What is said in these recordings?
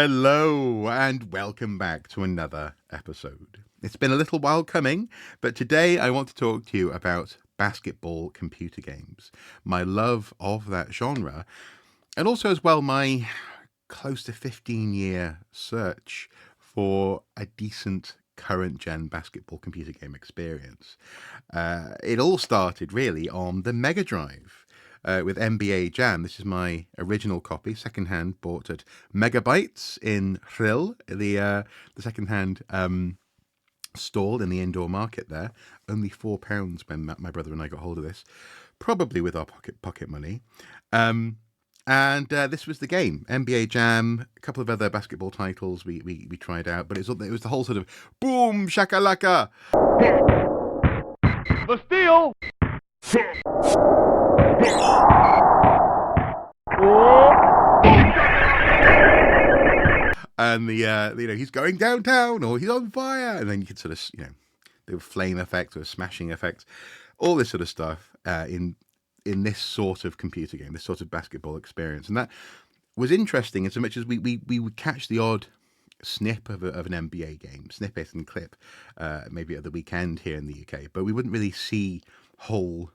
Hello, and welcome back to another episode. It's been a little while coming, but today I want to talk to you about basketball computer games, my love of that genre, and also as well my close to 15-year search for a decent current gen basketball computer game experience. It all started really on the Mega Drive. With NBA Jam. This is my original copy, secondhand, bought at Megabytes in Rhyl, the secondhand stall in the indoor market there. Only £4 when my brother and I got hold of this, probably with our pocket money. And this was the game, NBA Jam, a couple of other basketball titles we tried out, but it was the whole sort of boom shakalaka. The steal. And he's going downtown or he's on fire, and then you could sort of there were flame effects or smashing effects, all this sort of stuff in this sort of computer game, this sort of basketball experience, and that was interesting in so much as we would catch the odd snip of an NBA game, snippet and clip, maybe at the weekend here in the UK, but we wouldn't really see whole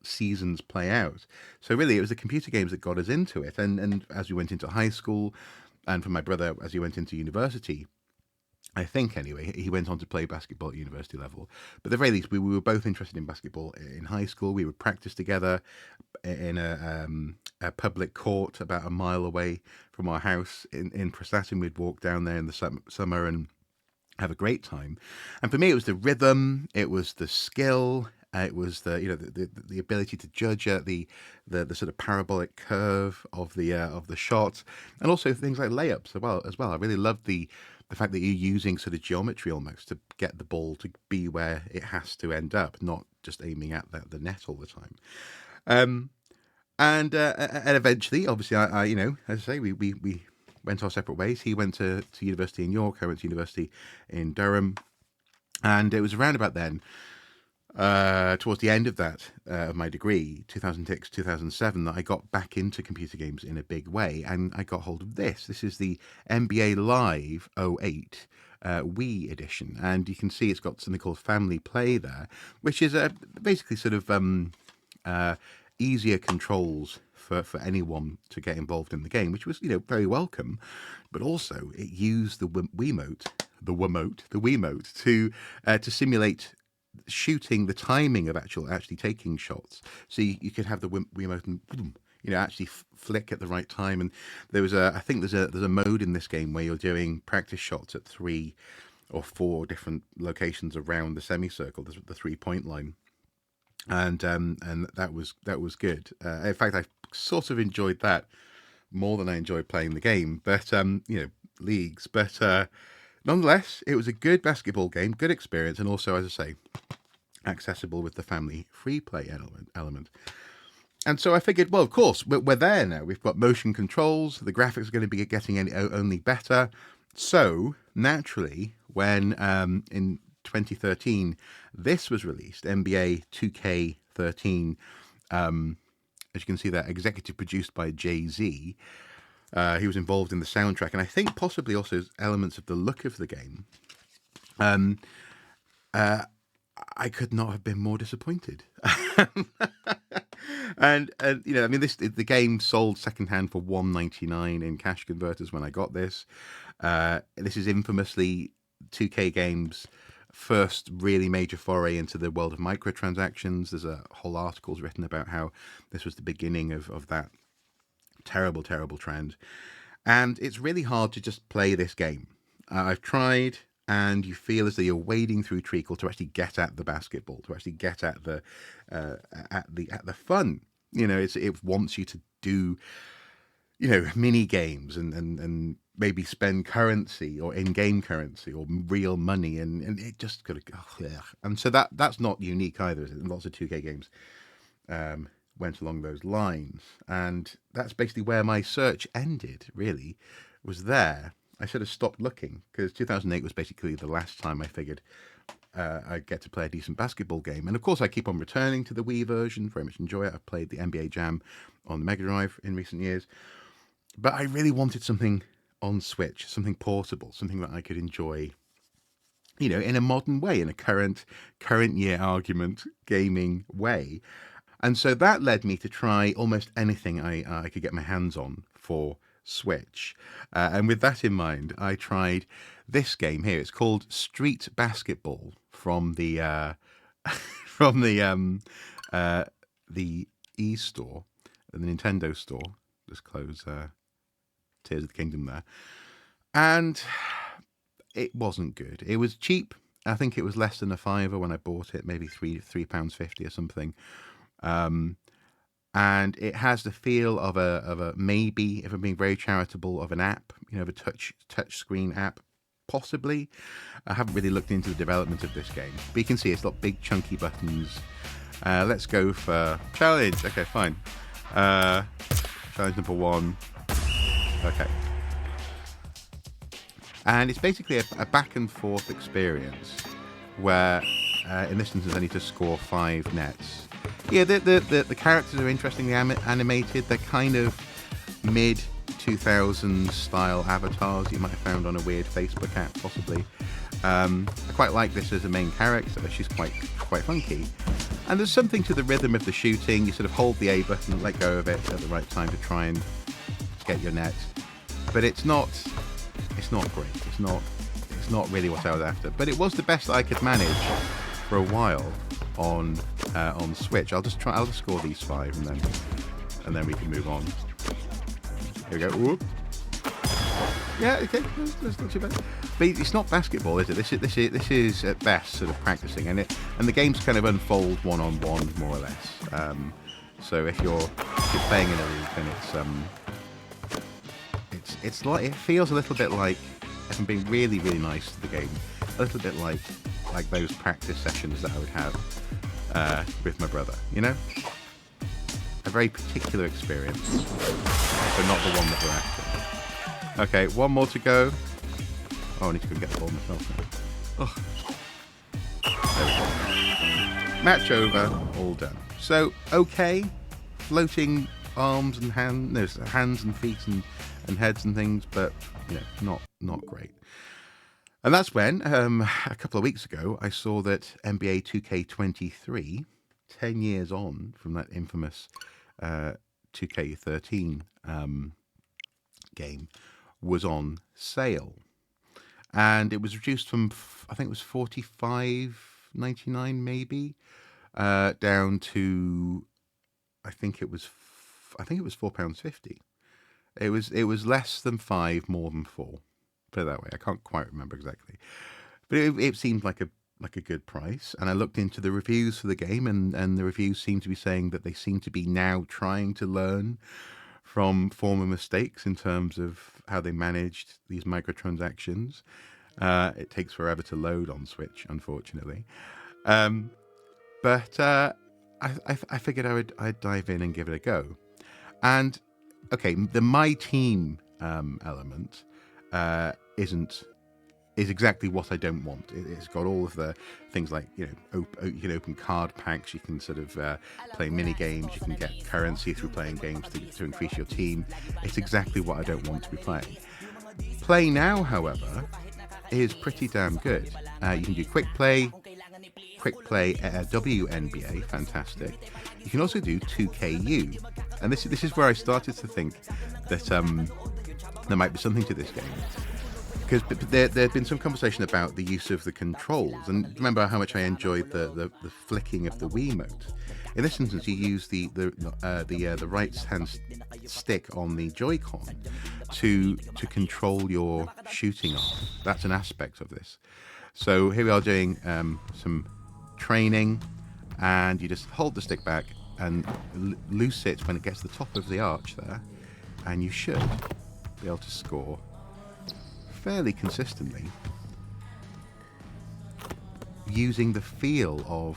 seasons play out. So really, it was the computer games that got us into it, and as we went into high school. And for my brother, as he went into university, I think anyway, he went on to play basketball at university level. But at the very least, we were both interested in basketball in high school. We would practice together in a public court about a mile away from our house in Prestatyn. We'd walk down there in the summer and have a great time. And for me, it was the rhythm, it was the skill, it was the ability to judge the sort of parabolic curve of the shot, and also things like layups as well. I really loved the fact that you're using sort of geometry almost to get the ball to be where it has to end up, not just aiming at the net all the time. And eventually, obviously, I as I say, we went our separate ways. He went to university in York. I went to university in Durham, and it was around about then. Towards the end of that, of my degree, 2006, 2007, that I got back into computer games in a big way, and I got hold of this. This is the NBA Live '08 Wii edition, and you can see it's got something called Family Play there, which is basically sort of easier controls for anyone to get involved in the game, which was very welcome, but also it used the Wiimote to simulate shooting, the timing of actually taking shots, so you could have the Wiimote and boom, actually flick at the right time. And there was I think there's a mode in this game where you're doing practice shots at 3 or 4 different locations around the semicircle, the 3-point line, and that was good. In fact, I sort of enjoyed that more than I enjoyed playing the game, but leagues, but nonetheless, it was a good basketball game, good experience, and also, as I say, accessible with the family free play element. And so I figured, well, of course, we're there now. We've got motion controls. The graphics are going to be getting only better. So naturally, when in 2013 this was released, NBA 2K13, as you can see there, executive produced by Jay-Z. He was involved in the soundtrack, and I think possibly also elements of the look of the game. I could not have been more disappointed. and I mean, the game sold secondhand for $1.99 in cash converters when I got this. This is infamously 2K Games' first really major foray into the world of microtransactions. There's a whole articles written about how this was the beginning of that terrible trend, and it's really hard to just play this game. I've tried, and you feel as though you're wading through treacle to actually get at the basketball, to actually get at the fun. It wants you to do mini games and maybe spend currency or in-game currency or real money, and it just could have. And so that's not unique either. Lots of 2K games went along those lines, and that's basically where my search ended. Really, was there. I sort of stopped looking because 2008 was basically the last time I figured I'd get to play a decent basketball game. And of course, I keep on returning to the Wii version. Very much enjoy it. I've played the NBA Jam on the Mega Drive in recent years, but I really wanted something on Switch, something portable, something that I could enjoy, in a modern way, in a current year argument gaming way. And so that led me to try almost anything I could get my hands on for Switch. And with that in mind, I tried this game here. It's called Street Basketball from the from the E Store, the Nintendo Store. Just close Tears of the Kingdom there. And it wasn't good. It was cheap. I think it was less than a fiver when I bought it, maybe £3.50 or something. And it has the feel of a maybe, if I'm being very charitable, of an app, of a touch screen app, possibly. I haven't really looked into the development of this game, but you can see it's got big chunky buttons. Let's go for challenge. Okay, fine. Challenge number 1. Okay. And it's basically a back and forth experience where, in this instance, I need to score 5 nets. Yeah, the characters are interestingly animated. They're kind of mid 2000s style avatars you might have found on a weird Facebook app, possibly. I quite like this as a main character. She's quite funky. And there's something to the rhythm of the shooting. You sort of hold the A button and let go of it at the right time to try and get your net. But it's not great. It's not really what I was after. But it was the best I could manage for a while on Switch. I'll just score these 5 and then we can move on. Here we go. Whoop. Yeah, okay, that's not too bad. But it's not basketball, is it? This is at best sort of practicing, and the games kind of unfold one-on-one more or less. So if you're playing in a league, then it's like, it feels a little bit like, if I'm being really really nice to the game, a little bit like those practice sessions that I would have with my brother. A very particular experience, but not the one that we're after. Okay, 1 more to go. Oh, I need to go get the ball myself now. Oh. There we go. Match over, all done. So, okay, floating arms and hands and feet and heads and things, but not great. And that's when, a couple of weeks ago, I saw that NBA 2K23, 10 years on from that infamous 2K13 game, was on sale. And it was reduced from, I think it was $45.99 maybe, down to, I think it was £4.50. It was less than 5, more than 4. Put it that way. I can't quite remember exactly, but it seemed like a good price. And I looked into the reviews for the game, and the reviews seem to be saying that they seem to be now trying to learn from former mistakes in terms of how they managed these microtransactions. It takes forever to load on Switch, unfortunately. But I figured I'd dive in and give it a go. And okay, the My Team element is exactly what I don't want. It's got all of the things like, you can open card packs, you can sort of play mini games, you can get currency through playing games to increase your team. It's exactly what I don't want to be playing. Play Now, however, is pretty damn good. You can do quick play WNBA, fantastic. You can also do 2KU, and this is where I started to think that there might be something to this game. Because there had been some conversation about the use of the controls, and remember how much I enjoyed the flicking of the Wiimote. In this instance, you use the right hand stick on the Joy-Con to control your shooting arm. That's an aspect of this. So here we are doing some training, and you just hold the stick back and loose it when it gets to the top of the arch there, and you should be able to score fairly consistently using the feel of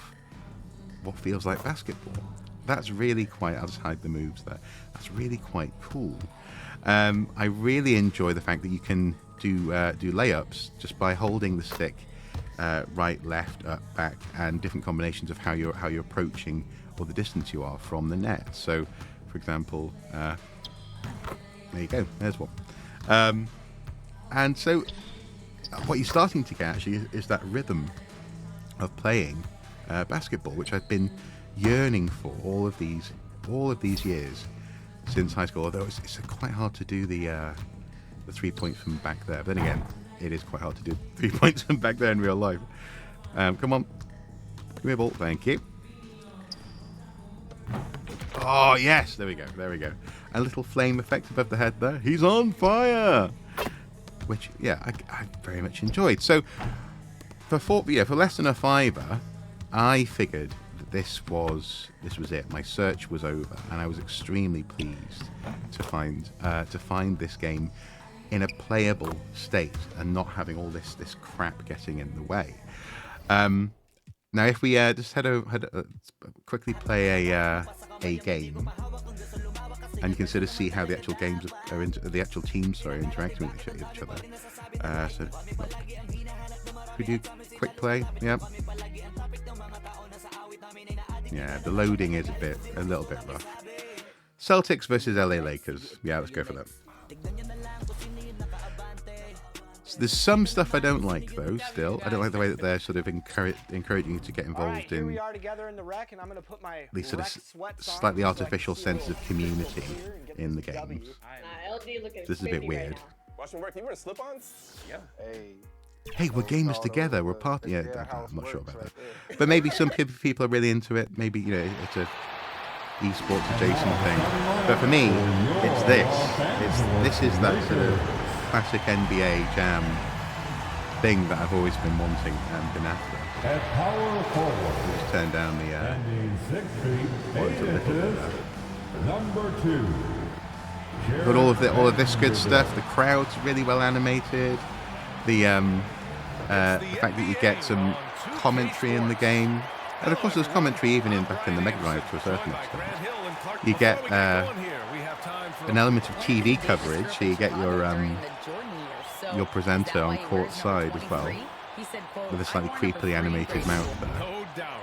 what feels like basketball. That's really quite, I'll just hide the moves there, that's really quite cool. I really enjoy the fact that you can do layups just by holding the stick right, left, up, back, and different combinations of how you're approaching or the distance you are from the net. So for example, there you go, there's one. And so what you're starting to get actually is that rhythm of playing basketball, which I've been yearning for all of these years since high school. Although it's quite hard to do the 3 points from back there. But then again, it is quite hard to do 3 points from back there in real life. Come on, give me a ball, thank you. Oh yes, there we go. A little flame effect above the head there. He's on fire, which I very much enjoyed. So for less than a fiver, I figured that this was it. My search was over, and I was extremely pleased to find this game in a playable state and not having all this crap getting in the way. Now, if we just quickly play a game, and you can sort of see how the actual games the actual teams are interacting with each other. So, we do quick play. Yep. Yeah, the loading is a little bit rough. Celtics versus LA Lakers. Yeah, let's go for that. There's some stuff I don't like, though, still. I don't like the way that they're sort of encouraging you to get involved in these sort of slightly artificial sense of community in the games. This is a bit weird. Hey, we're gamers together. We're part. Yeah, I'm not sure about that. But maybe some people are really into it. Maybe, it's a esports adjacent thing. But for me, it's this. This is that sort of classic NBA Jam thing that I've always been wanting and been after. At power forward, Just turn down the number 2. But all of this good stuff. The crowd's really well animated. The fact that you get some commentary in the game, and of course there's commentary even back in the Mega Drive to a certain extent. You get an element of TV coverage, so you get your presenter on court side as well, with a slightly creepily animated mouth there. No doubt.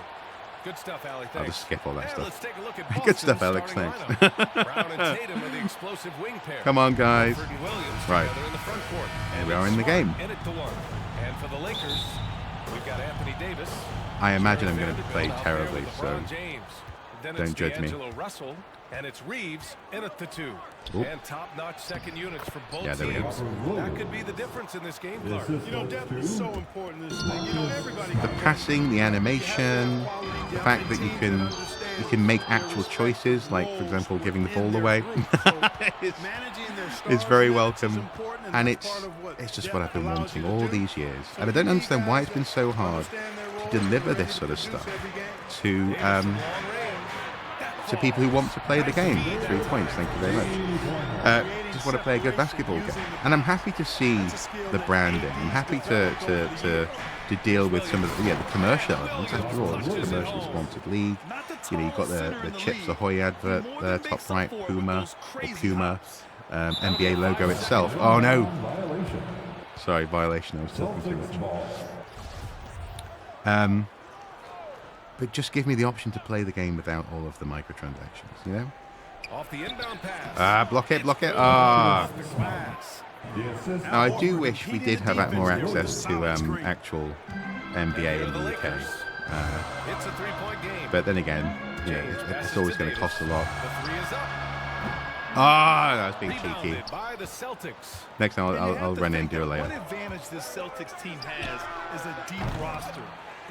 Good stuff, Alec. I'll just skip all that stuff. Let's take a look at Good stuff, Alex. Thanks. Brown and Tatum are the explosive wing pair. Come on, guys. Right. In the front court. Here we are in the game. In it to one. And for the Lakers, we've got Anthony Davis. I imagine I'm going to play terribly, so Don't judge me. Russell, and it's Reeves in at the 2. Oop. And top-notch second units for both Yeah, there we go. teams. That could be the difference in this game, Clark. Depth is so important in this thing. Everybody The passing, the animation, the fact that you can make actual choices, like for example giving the ball away, is very welcome, and it's just what I've been wanting all these years, and I don't understand why it's been so hard to deliver this sort of stuff to people who want to play the game. 3 points, thank you very much. Just want to play a good basketball game, and I'm happy to see the branding. I'm happy to deal with some of the commercial elements. After all, it's a commercially sponsored league. You've got the Chips Ahoy advert there, top right, Puma, NBA logo itself. Oh no! Sorry, violation. I was talking too much. But just give me the option to play the game without all of the microtransactions, Off the inbound pass. Block it. Now, I do wish we did have more access to actual NBA in the UK. It's a 3-point game. But then again, it's always going to cost a lot. The 3 is up. That was being cheeky. Rebounded by the Celtics. Next time I'll run in and do a One layup. advantage this Celtics team has is a deep roster.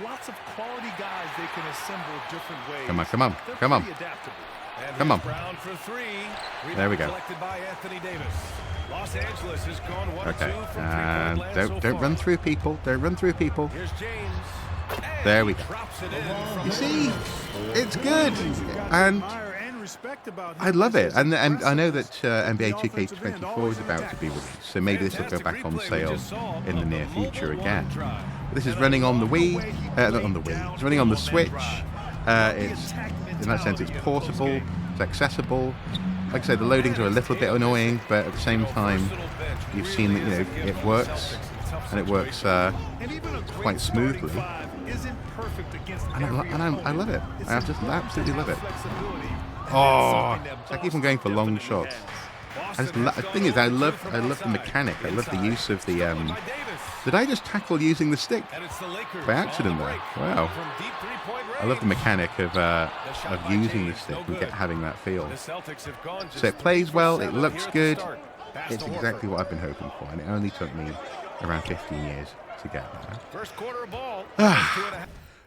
Lots of quality guys they can assemble different ways. Come on. They're Come on. pretty adaptable. And Come on. Brown for 3. There we go. Collected by Anthony Davis. Los Angeles has gone 1-2 Okay, from and three-point land so don't far. run through people. Don't run through people. Here's James. There we And go. he drops it in from You the see, range. it's good, and Respect about I love it. And I know that NBA 2K24 is about to be released, so maybe this will go back on sale in the near future again. But this is running on the Wii, not on the Wii. It's running on the Switch. It's in that sense, it's portable, it's accessible. Like I said, the loadings are a little bit annoying, but at the same time, you've seen that it works, and it works quite smoothly. And I love it. I just absolutely love it. Oh, I keep on going for long shots. The thing is, I love the mechanic. I love the use of the. Did I just tackle using the stick by accident there? Wow. I love the mechanic of using the stick and having that feel. So it plays well. It looks good. It's exactly what I've been hoping for, and it only took me around 15 years to get there. First quarter ball.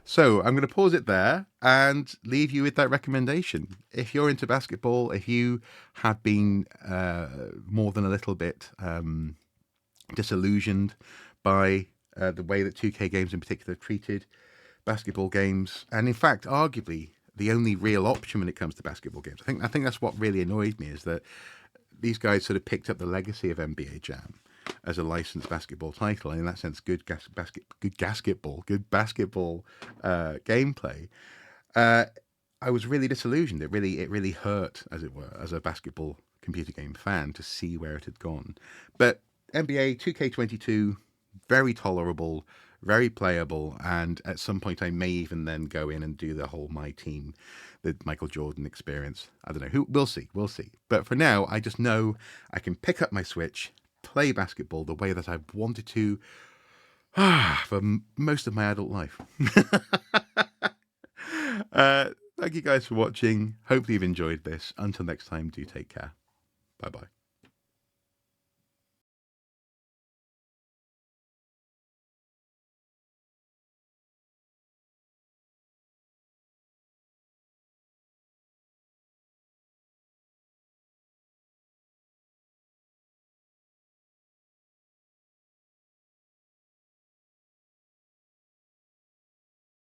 So I'm going to pause it there and leave you with that recommendation. If you're into basketball, if you have been more than a little bit disillusioned by the way that 2K games in particular treated basketball games, and in fact, arguably the only real option when it comes to basketball games, I think that's what really annoyed me, is that these guys sort of picked up the legacy of NBA Jam as a licensed basketball title, and in that sense, good basketball gameplay. I was really disillusioned. It really hurt, as it were, as a basketball computer game fan, to see where it had gone. But NBA 2K22, very tolerable, very playable, and at some point I may even then go in and do the whole My Team, the Michael Jordan experience. I don't know. We'll see. But for now, I just know I can pick up my Switch, play basketball the way that I've wanted to for most of my adult life. Thank you guys for watching. Hopefully you've enjoyed this. Until next time, do take care. Bye-bye.